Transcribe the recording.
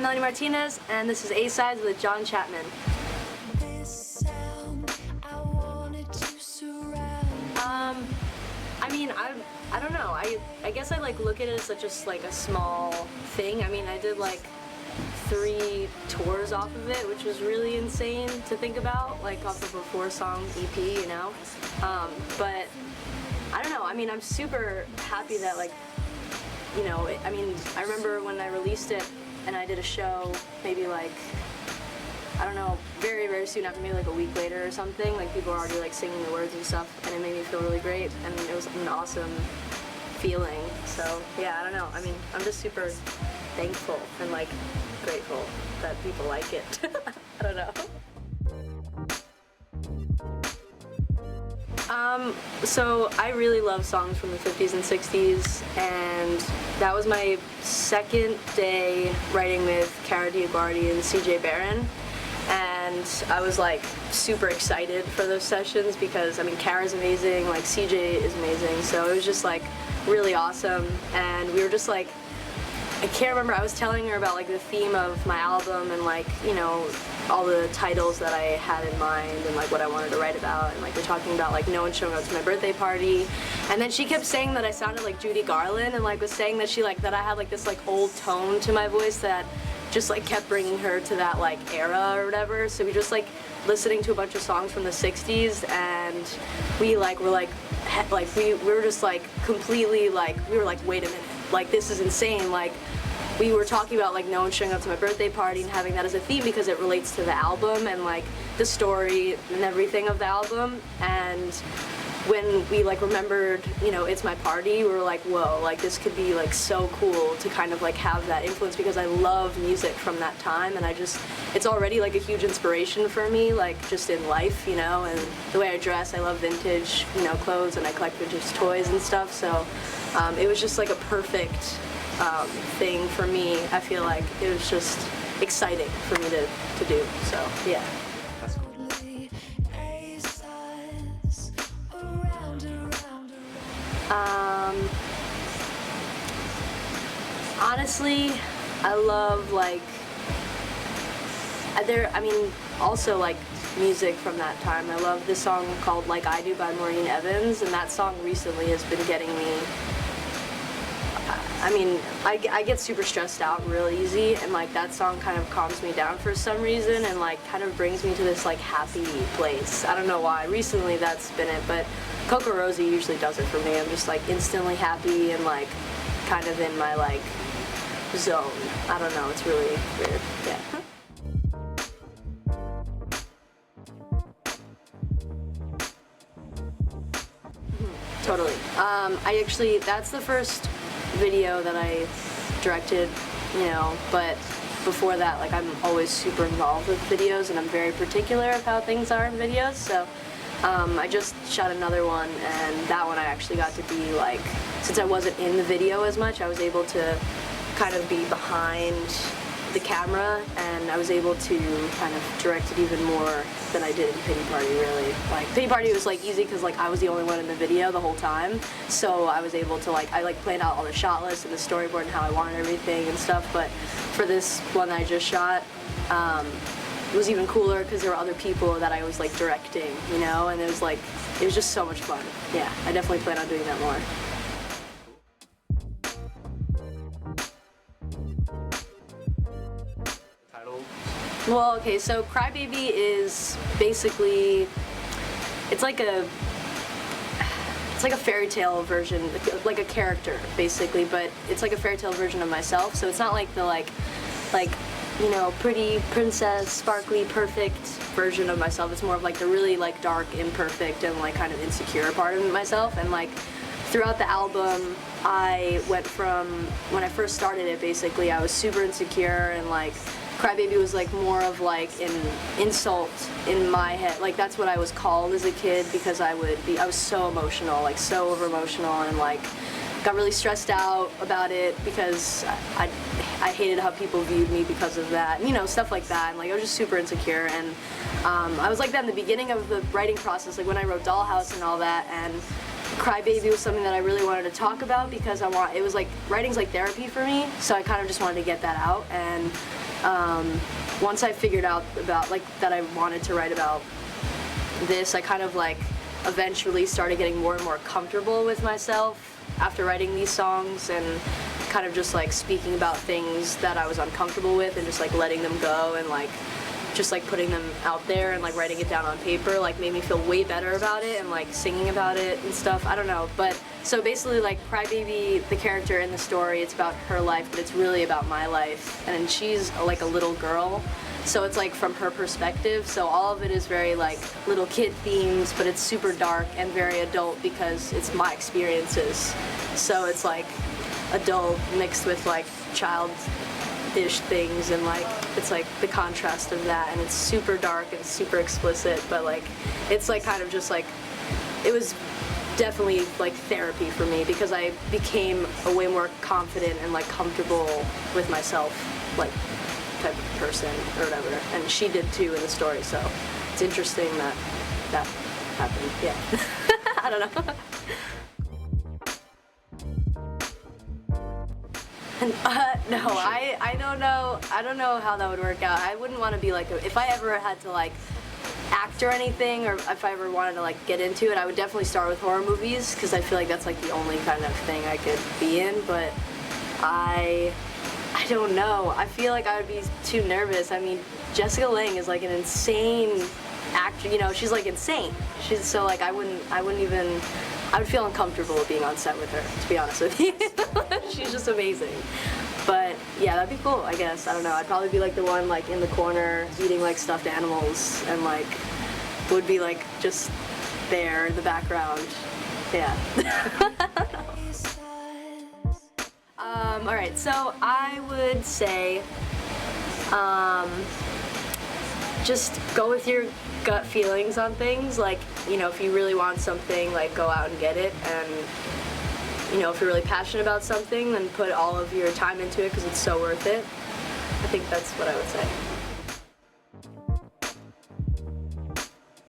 Melanie Martinez, and this is A-Sides with John Chapman. I mean, I don't know. I guess I like look at it as such a small thing. I mean, I did like 3 tours off of it, which was really insane to think about, like off of a 4-song EP, you know. But I don't know. I mean, I'm super happy that, like, you know, I mean, I remember when I released it and I did a show maybe like, I don't know, very, very soon after, maybe like a week later or something, like people were already like singing the words and stuff, and it made me feel really great, and it was an awesome feeling. So yeah, I don't know. I mean, I'm just super thankful and like grateful that people like it. I don't know. So I really love songs from the 50s and 60s, and that was my second day writing with Cara Diaguardi and CJ Barron, and I was like super excited for those sessions because I mean Cara's amazing, like CJ is amazing, so it was just like really awesome, and we were just like, I can't remember, I was telling her about like the theme of my album and like, you know, all the titles that I had in mind and like what I wanted to write about, and like we're talking about like no one showing up to my birthday party, and then she kept saying that I sounded like Judy Garland, and like was saying that she like that I had like this like old tone to my voice that just like kept bringing her to that like era or whatever. So we just like listening to a bunch of songs from the 60s, and we like were like we were just like completely like, we were like, wait a minute, like this is insane. Like we were talking about like no one showing up to my birthday party and having that as a theme because it relates to the album and like the story and everything of the album. And when we like remembered, you know, It's My Party, we were like, whoa, like this could be like so cool to kind of like have that influence, because I love music from that time, and I just, it's already like a huge inspiration for me, like just in life, you know, and the way I dress, I love vintage, you know, clothes, and I collect vintage toys and stuff, so it was just like a perfect thing for me. I feel like it was just exciting for me to do, so yeah. That's cool. Honestly, I love like I mean also like music from that time. I love this song called Like I Do by Maureen Evans, and that song recently has been getting me, I mean, I get super stressed out real easy, and like that song kind of calms me down for some reason and like kind of brings me to this like happy place. I don't know why. Recently that's been it, but Coco Rosie usually does it for me. I'm just like instantly happy and like kind of in my like zone. I don't know, it's really weird. Yeah. Totally. I actually, that's the first video that I directed, you know, but before that, like, I'm always super involved with videos, and I'm very particular of how things are in videos, so I just shot another one, and that one I actually got to be like, since I wasn't in the video as much, I was able to kind of be behind the camera, and I was able to kind of direct it even more than I did in Pity Party, really. Like, Pity Party was like easy because like I was the only one in the video the whole time, so I was able to like, I like planned out all the shot lists and the storyboard and how I wanted everything and stuff, but for this one that I just shot, it was even cooler because there were other people that I was like directing, you know, and it was just so much fun. Yeah, I definitely plan on doing that more. Well, okay, so Crybaby is basically, it's like a fairy tale version, like a character, basically, but it's like a fairy tale version of myself, so it's not like the like, you know, pretty princess, sparkly, perfect version of myself. It's more of like the really like dark, imperfect, and like kind of insecure part of myself, and like throughout the album, I went from, when I first started it, basically, I was super insecure, and like, Crybaby was like more of like an insult in my head. Like that's what I was called as a kid, because I was so emotional, like so over emotional, and like got really stressed out about it because I hated how people viewed me because of that, you know, stuff like that, and like I was just super insecure, and I was like that in the beginning of the writing process, like when I wrote Dollhouse and all that, and Crybaby was something that I really wanted to talk about because it was like, writing's like therapy for me, so I kind of just wanted to get that out, and Once I figured out about like that I wanted to write about this, I kind of like eventually started getting more and more comfortable with myself after writing these songs, and kind of just like speaking about things that I was uncomfortable with and just like letting them go, and like just like putting them out there and like writing it down on paper like made me feel way better about it, and like singing about it and stuff. I don't know, but so basically like Crybaby, the character in the story, it's about her life, but it's really about my life, and she's like a little girl, so it's like from her perspective, so all of it is very like little kid themes, but it's super dark and very adult because it's my experiences, so it's like adult mixed with like childish things, and like it's like the contrast of that, and it's super dark and super explicit, but like it's like kind of just like, it was definitely like therapy for me because I became a way more confident and like comfortable with myself, like type of person or whatever, and she did too in the story, so it's interesting that that happened. Yeah. I don't know. No, I don't know. I don't know how that would work out. I wouldn't want to be like, if I ever had to like act or anything, or if I ever wanted to like get into it, I would definitely start with horror movies because I feel like that's like the only kind of thing I could be in. But I don't know. I feel like I would be too nervous. I mean, Jessica Lange is like an insane actor. You know, she's like insane. She's so like I would feel uncomfortable being on set with her, to be honest with you. She's just amazing. But yeah, that'd be cool, I guess. I don't know. I'd probably be like the one like in the corner eating like stuffed animals, and like would be like just there in the background. Yeah. All right, so I would say just go with your gut feelings on things. Like, you know, if you really want something, like go out and get it, and you know, if you're really passionate about something, then put all of your time into it because it's so worth it. I think that's what I would say.